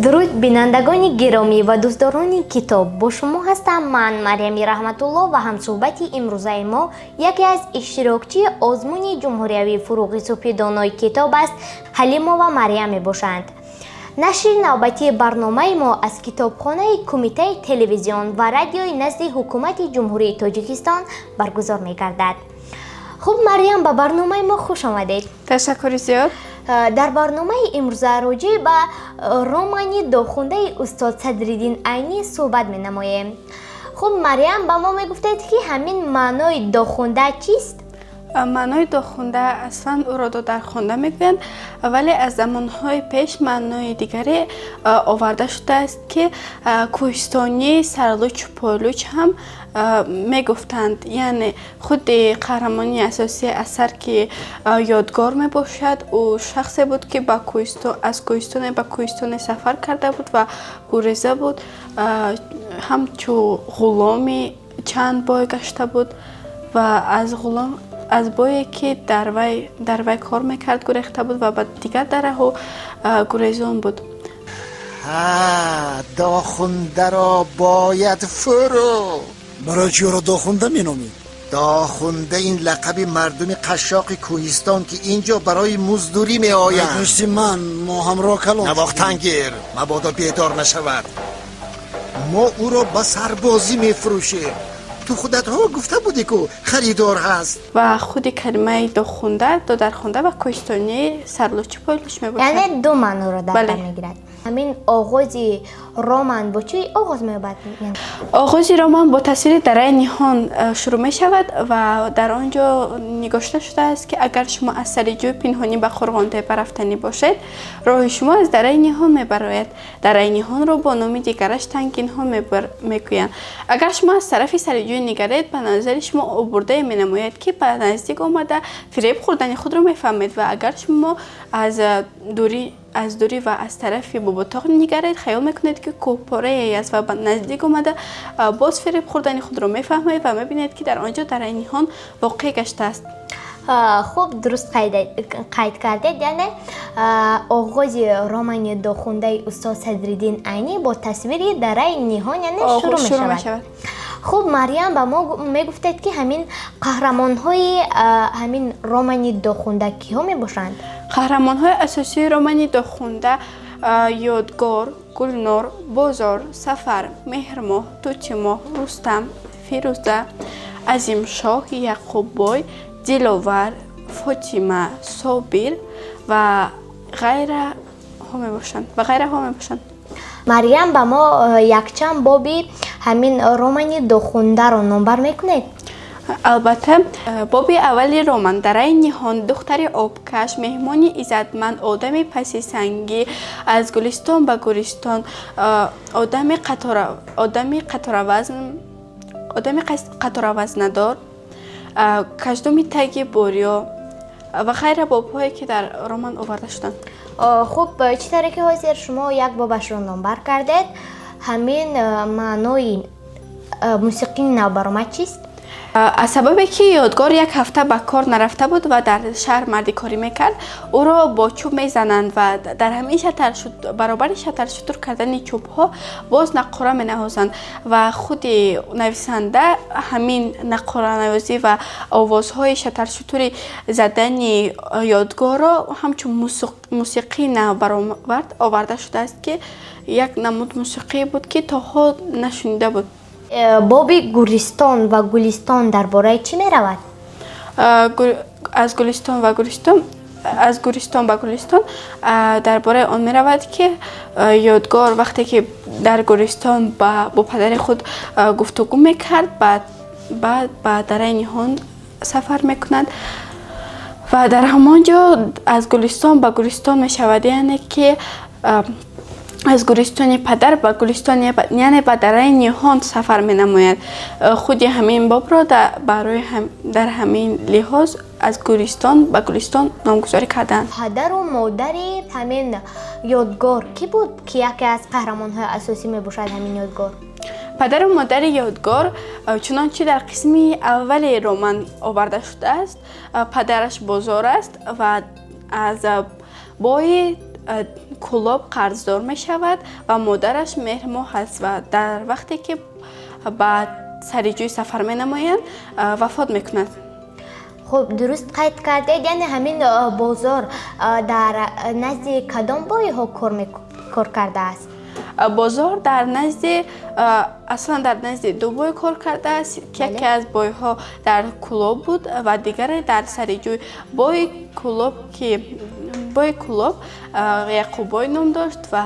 درود بینندگان گرامی و دوستداران کتاب، با شما هستم من مریم رحمت‌الله و همصحبت امروزه ما یکی از اشتراکچی آزمون جمهوری فروغ صبح دانای کتاب است. حلیما و مریم باشند. نشر نوبتی برنامه ما از کتابخانه کمیته تلویزیون و رادیوی نزد حکومت جمهوری تاجیکستان برگزار می‌گردد. خب مریم، به برنامه ما خوش آمدید. تشکر زیاد. در برنامه امروزه راجع به رمان داخونده استاد صدرالدین عینی صحبت می نماییم. خب مریم، به ما می گفتید که همین معنای داخونده چیست؟ معنای داخونده اصلا او را در خونده میگویند، ولی از زمانهای پیش معنای دیگری آورده شده است که کوهستانی سرلوچ و پالوچ هم میگفتند. یعنی خود قهرمانی اساسی اثر که یادگار می باشد او شخصی بود که از کوهستان به کوهستان سفر کرده بود و گریزه بود، همچو غلامی چند بار گشته بود و از بایی که در وی کار میکرد گریخته بود و به دیگر دره ها گریزان بود. داخونده را باید فرو. برای چی را داخونده مینامید؟ داخونده این لقب مردم قشاق کوهستان که اینجا برای مزدوری می آیند. دوستی من ما همراه کلان نواختنگیر مبادا بیدار نشود. ما او را با سربازی می فروشیم. تو خودت ها گفته بودی که خریدار هست. و خود کلمه داخونده دادرخونده و کوهستانی سرلوچ پایلوچ می باشد. یعنی دو معنی را در بله. بر میگیرد. همین آغاز رمان با چی آغاز می‌یابد؟ آغاز رمان با تصویر دره نیهان شروع می شود و در آنجا نگاشته شده است که اگر شما از سریجوی پنهانی به خرغانتپه رفتنی باشید، راه شما از دره نیهان میبراید. دره نیهان را با نام دیگرش تنگین ها میگویند. اگر شما از طرف سریجوی نگرید، به نظر شما آبرده می نماید که به نزدیک آمده فریب خوردن خود را میفهمید و اگر شما از دوری و از طرف باباتاق نگرید، خیال میکنید که کوپاره ای است و نزدیک اومده باز فریب خوردن خود را میفهمید و میبینید که در آنجا در نیهان واقع گشته است. خوب درست قید کردید. یعنی آغاز رمان داخونده استاد صدرالدین عینی با تصویر دره نیهان یعنی شروع می شود. خب مریم، به ما میگفتید که همین قهرمان های همین رمان داخونده کیا می باشند؟ قهرمان های اساسی رمان داخونده یادگار، گلنار، بازار، سفر، مهرماه، توتیماه، رستم، فیروزه، عظیم شاه، یعقوب بای، دلاور، فاطمه، صابر و غیره ها می باشند. مریم، به ما یک چند بابی همین رمان داخونده رو نمبر میکنید؟ البته باب اولی رمان دره نیهان دختر آبکش، مهمانی عزتمند، آدم پسی سنگی، از گلستان به گلستان، آدم قطار ندار، کشدم تگی بوریا و خیره باب‌هایی که در رمان آورده شدند. خب چه طریقی حاضر شما یک بابش رو نمبر کردید؟ همین معنای موسیقی نوبرآمد چیست؟ از سببی که یادگار یک هفته به کار نرفته بود و در شهر مردی کاری میکرد، او را با چوب میزنند و در همین برابر شتر شتر کردن چوب ها باز نقاره می نوازند و خود نویسنده همین نقاره نوازی و آوازهای شتر شتر زدن یادگار را همچون موسیقی نوبرآورد آورده شده است که یک نمود موسیقی بود که تاها نشنیده بود. بابی گورستان و گلستان درباره چی می رود؟ از گورستان به گلستان درباره آن می رود که یادگار وقتی که در گورستان با پدر خود گفتگو می کرد، بعد به دره نیهان سفر می کند و در همانجا از گلستان به گلستان می شود. یعنی که از گلستان پدر به گلستان یعنی به دره نیهان سفر می نماید. خود همین باب را در همین لحاظ از گلستان به گلستان نامگذاری کردند. پدر و مادر همین یادگار کی بود که یکی از قهرمان های اساسی می باشد همین یادگار؟ پدر و مادر یادگار چنانچه در قسم اول رمان آورده شده است، پدرش بازار است و از بای کلوب قرضدار می شود و مادرش مهرماه است و در وقتی که به سریجوی سفر می نمایند وفات می کند. خب درست قید کردید، یعنی همین بازار در نزد کدام بای ها کار کرده است؟ بازار در نزد اصلا در نزد دو بای کار کرده است که یکی از بای ها در کلوب بود و دیگری در سریجوی. بای کلوب یعقوب بای نام داشت و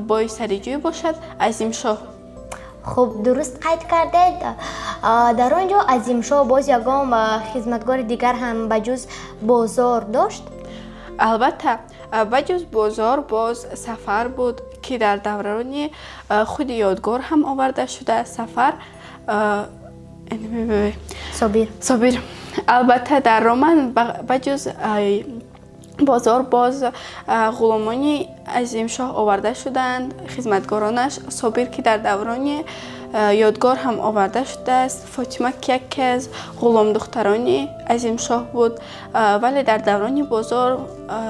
بای سریجوی باشد عظیم شاه. خب درست قید کردید. در آنجا عظیم شاه باز یگام خدمتگار دیگر هم بجز بازار داشت؟ البته بجز بازار باز سفر بود که در دوران خود یادگار هم آورده شده. سفر صابر. البته در رومان بجز بازار باز غلامان عظیم شاه آورده شدند، خدمتگارانش. صابر که در دوران یادگار هم آورده شده است. فاطمه که یکی از غلام دختران عظیم شاه بود، ولی در دوران بازار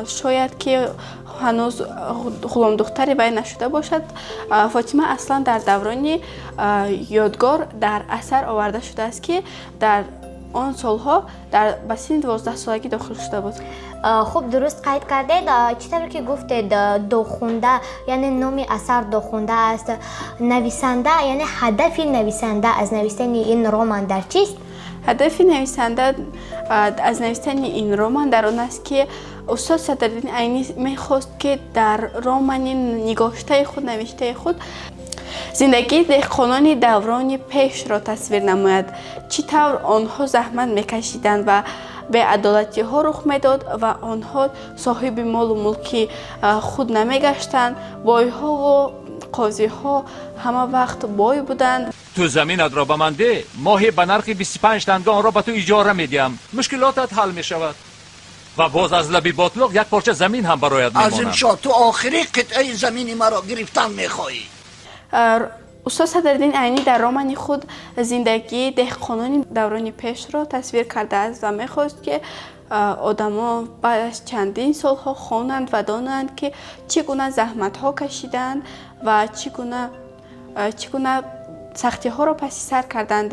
شاید که هنوز غلام دختری وی نشده باشد. فاطمه اصلا در دوران یادگار در اثر آورده شده است که در آن سالها در بسین 12 سالگی داخل شده بود. خب درست قید کردید. چطور که گفتید داخونده، یعنی نام اثر داخونده است. نویسنده، یعنی هدف نویسنده از نوشتن این رمان در چیست؟ هدف نویسنده از نوشتن این رمان در آن است که استاد صدرالدین عینی میخواست که در رمان نگاشته خود، نوشته خود، زندگی دهقانان دوران پیش را تصویر نماید. چطور آنها زحمت میکشیدند و بی‌عدالتی ها رخ میداد و آنها صاحب مال و ملک خود نمیگشتند. بای ها و قاضی ها همه وقت بای بودند. تو زمینت را به من ده، ماهی به نرخ 25 تنگه آن را به تو اجاره میدیم، مشکلاتت حل میشود و باز از لبی باطلاق یک پارچه زمین هم برایت میماند. عظیم شاه، تو آخری قطعه زمین مرا گرفتن میخواهی؟ استاد صدرالدین عینی در رمان خود زندگی دهقانان دوران پیش را تصویر کرده است و میخواست که آدما بعد از چندین سالها خوانند و دانند که چگونه زحمت ها کشیدند و چگونه سختی ها را پس سر کردند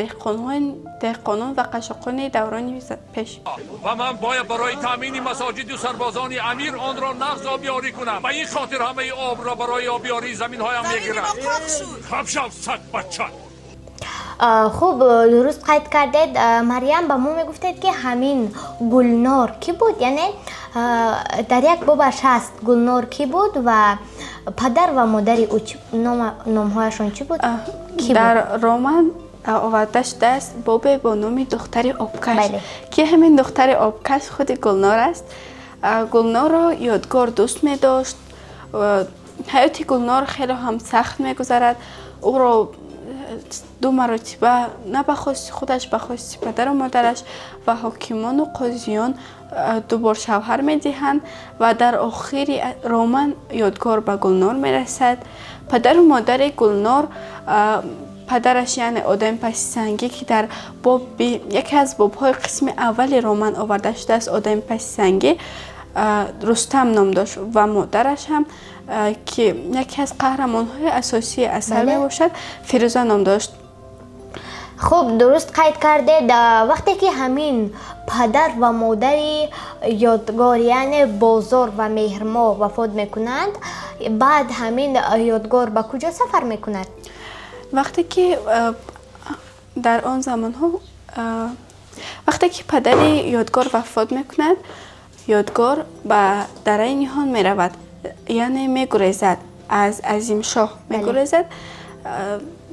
دهقانان و قشاقان دوران پیش. و من باید برای تامین مساجد و سربازان امیر آن را نقض آبیاری کنم و این خاطر همه آب را برای آبیاری زمین هایم میگیرم. خب شو صد بچه. خوب درست قید کردید. مریم به ما میگفتید که همین گلنار کی بود؟ یعنی در یک بابش هست گلنار کی بود و پدر و مادر او نامهایشون چی بود؟ در رمان آورده شده است باب با نام دختر آبکش که همین دختر آبکش خود گلنار است. گلنار را یادگار دوست می داشت. حیات گلنار خیلی هم سخت می گذرد. او را دو مرتبه نه به خواست خودش، به خواست پدر و مادرش و حاکمان و قاضیان دوبار شوهر می دهند و در آخر رمان یادگار به گلنار می رسد. پدر و مادر گلنار، پدرش یعنی آدم پس سنگی که در یکی از باب‌های قسم اول رمان آورده شده است، آدم پس سنگی، رستم نام داشت و مادرش هم که یکی از قهرمان‌های اساسی اثر می باشد، فیروزه نام داشت. خب درست قید کردید. وقتی که همین پدر و مادر یادگار یعنی بازار و مهرماه وفات میکنند، بعد همین یادگار به کجا سفر میکند؟ وقتی که در آن زمان ها وقتی که پدر یادگار وفات میکند، یادگار به دره نهان میرود، یعنی میگریزد از عظیم شاه میگریزد.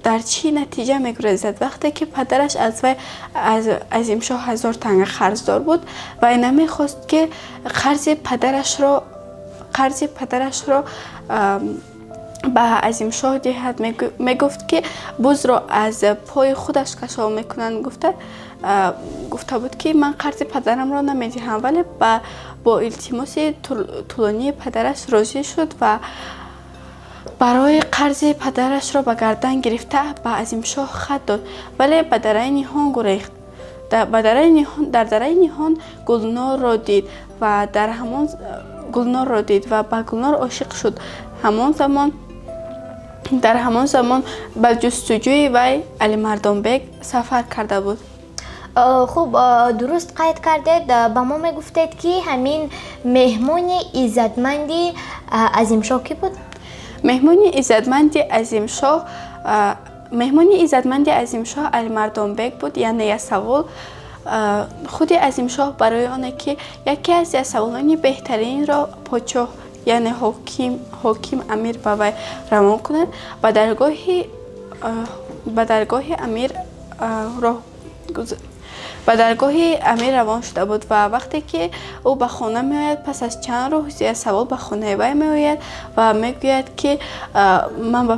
در چی نتیجه میگریزد؟ وقتی که پدرش از عظیم شاه 1000 تنگه قرضدار بود و نمیخواست که قرض پدرش را به عظیم شاه دهد. میگفت که بز را از پای خودش کشا میکنند. گفته بود که من قرض پدرم را نمیدهم، ولی با التماس طولانی پدرش راضی شد و برای قرض پدرش را به گردن گرفته به عظیم شاه خط داد، ولی به دره نهان گریخت. در دره نهان گلنار را دید و در همان گلنار را دید و به گلنار عاشق شد. در همان زمان به جستجوی وی علی مردان بیگ سفر کرده بود. خب درست قید کردید. با ما میگفتید که همین مهمون عزتمندی عظیم شاه کی بود؟ مهمون عزتمندی عظیم شاه علی مردان بیگ بود. یعنی یسوول خود عظیم شاه برای آنه که یکی از یسوولان بهترین را پادشاه یعنی حاکم امیر به وی روان کنند به درگاه امیر روان شده بود و وقتی که او به خانه می آید پس از چند روز یسوول به خانه وی می آید و می گوید که من به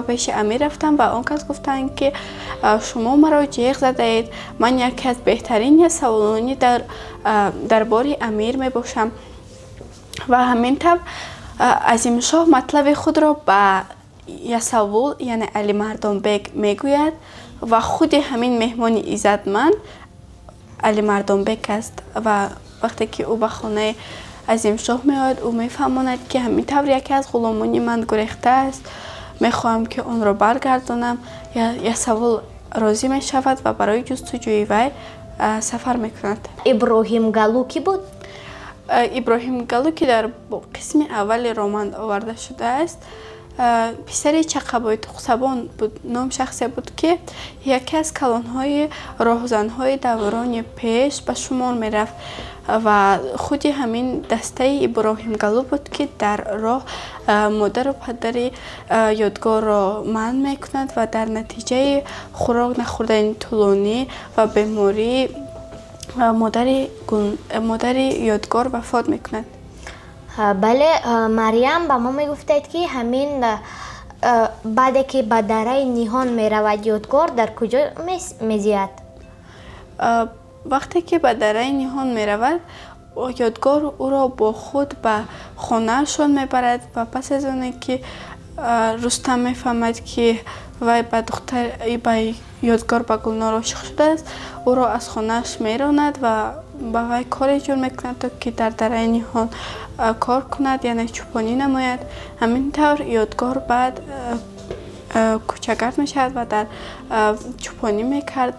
پیش امیر رفتم و آن کس گفتند که شما مرا جیغ زده اید. من یکی از بهترین یسوولانی در دربار امیر می باشم. و همین طور عظیم شاه مطلب خود را به یسوول یعنی علی مردان بیگ می گوید و خود همین مهمان عزتمند علی مردان بیگ است و وقتی که او به خانه عظیم شاه می آید او می فهماند که همین طور یکی از غلامان من گریخته است، می خواهم که آن را برگردانم. یسوول راضی می شود و برای جستجوی وی سفر می کند. ابراهیم گالو کی بود؟ ابراهیم گالو که در قسم اول رمان آورده شده است پسر چقبای تخصبان بود. نام شخصی بود که یکی از کلانهای راهزنهای دوران پیش به شمار می رفت و خود همین دسته ابراهیم گالو بود که در راه مادر و پدر یادگار را منع می کند و در نتیجه خوراک نخوردن طولانی و بیماری مادر یادگار وفات می کند. بله مریم با ما میگفتید که همین بعد که به دره نیهان می رود یادگار در کجا میزید؟ وقتی که به دره نیهان می رود یادگار او را با خود به خانه شان می برد و پس از آن که رستم می فهمد که وی به یادگار به گلنار عاشق شده است او را از خانهش می راند و به وی کاری جور می کند تا که در دره نیهان کار کند یعنی چوپانی نماید. همین طور یادگار بعد کوچه‌گرد می شود و در چوپانی می کرد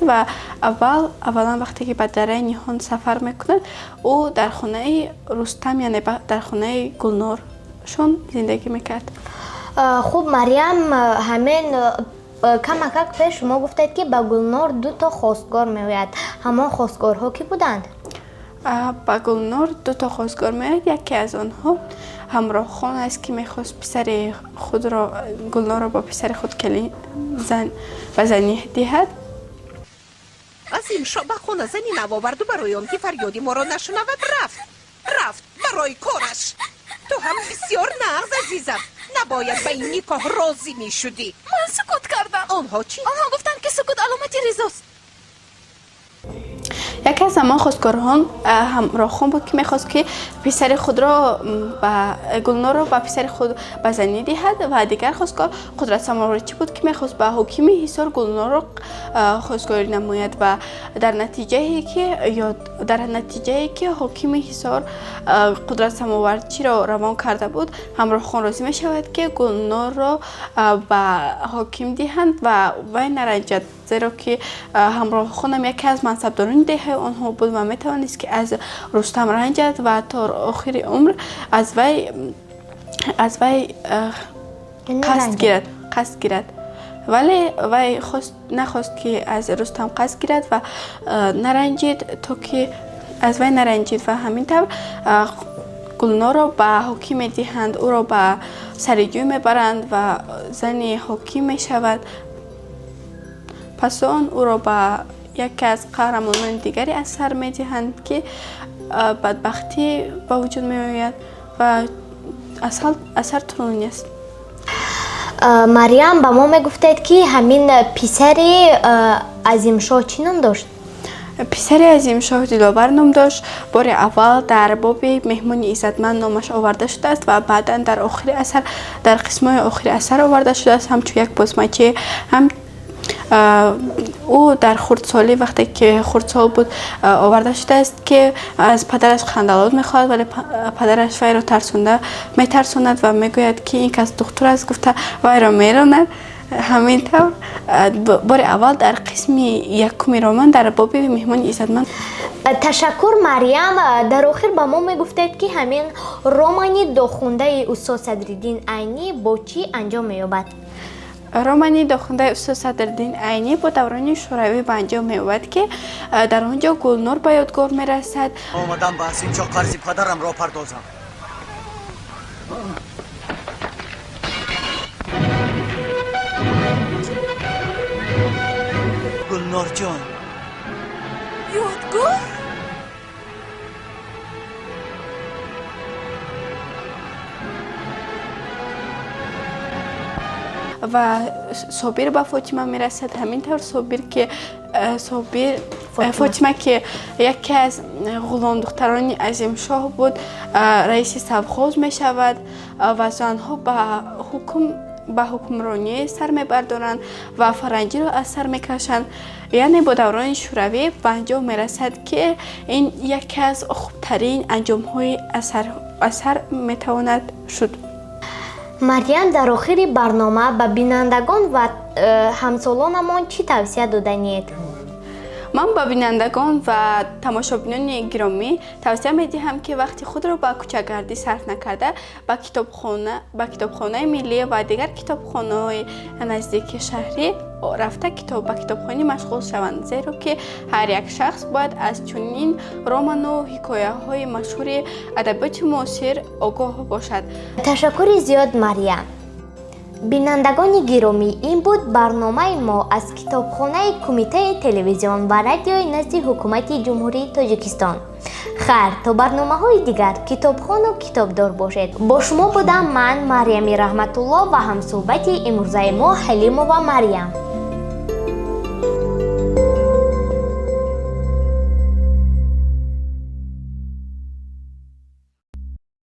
و اولا وقتی که به دره نیهان سفر می کند او در خانه رستم یعنی در خانه گلنار شون زندگی می کرد. خوب مریم همین کمک پیش شما گفتید که به گلنار 2 خواستگار میآید. همان خواستگارها کی بودند؟ به گلنار 2 خواستگار میآید. یکی از آنها همراه خان است که میخواست پسر خود را گلنار را با پسر خود کلین و زنی دهد. عظیم شاه به خانه زنی نوآورد و برای آن که فریادی ما را نشنود رفت برای کارش. تو هم بسیار نغز عزیزم، نباید به این نکاح راضی می شدی. من سکوت کردم. آنها چی؟ آنها گفتند که سکوت علامت رضاست. یکی از همان خواستگاران همراه خان بود که میخواست که پسر خود را به گلنار را به پسر خود به زنی دهد و دیگر خواستگار قدرت سماورچی بود که میخواست به حکیم حصار گلنار را خواستگاری نماید و در نتیجه که حکیم حصار قدرت سماورچی را روان کرده بود همراه خان راضی می شود که گلنار را به حکیم دهند و وی نرنجد، زیرا که همراه خانم یکی از منصبداران ده آنها بود و میتوانست که از رستم رنجد و تا آخر عمر از وی قصد گیرد. ولی وی نخواست که از رستم قصد گیرد و نرنجید تا که از وی نرنجید و همین طور گلنار را به حکیم دهند، او را به سرجوی میبرند و زن حکیم میشود. پس آن او را به یکی از قهرمانان دیگری از سر می دهند که بدبختی با وجود می آید و اثر طولانی است. مریم با ما می گفتید که همین پسر عظیم شاه چی نام داشت؟ پسر عظیم شاه دلاور نام داشت. بار اول در باب مهمان عزتمند نامش آورده شده است و بعدا در قسمت آخر اثر آورده شده است، همچون یک بازمچه هم او در خردسالی وقتی که خردسال بود آورده شده است که از پدرش خندالود میخواد، ولی پدرش وی را میترساند و میگوید که این کس دکتر است، گفته وی را میراند. همینطور بار اول در قسم یکم رمان در باب مهمان عزتمند. تشکر مریم. در آخر با ما میگفتید که همین رمانی داخونده استاد صدرالدین عینی با چی انجام مییابد؟ رمانی داخونده استاد صدرالدین عینی با دوران شوروی به انجام مییابد که در آنجا گلنار به یادگار میرسد. آمدم بحث اینجا قرض پدرم را پردازم. گلنار جان، یادگار؟ و صابر به فاطمه میرسد. همینطور صابر که فاطمه که یکی از غلام دختران عظیم شاه بود رئیس سبخوز می شود و زنها به حکمرانی سر میبردارند و فرنگی را از سر میکشند. یعنی با دوران شوروی به انجام میرسد که این یکی از خوبترین انجام های اثر میتواند شد. مریم، در آخر برنامه به بینندگان و همسالانمان چی توصیه دادنید؟ من به بینندگان و تماشابینان گرامی توصیه میدهم که وقتی خود را به کوچه‌گردی صرف نکرده به کتابخانه ملی و دیگر کتابخانه‌های نزدیک شهری رفته به کتابخوانی مشغول شوند، زیرا که هر یک شخص باید از چنین رمان و حکایه‌های مشهور ادبیات معاصر آگاه باشد. تشکر زیاد مریم. بینندگان گرامی، این بود برنامه ما از کتابخانه کمیته تلویزیون و رادیوی نزد حکومت جمهوری تاجیکستان. خیر تا برنامه های دیگر کتابخوان و کتابدار باشید. با شما بودم من مریم رحمت الله و همصحبت امروزه ما حلیم و مریم.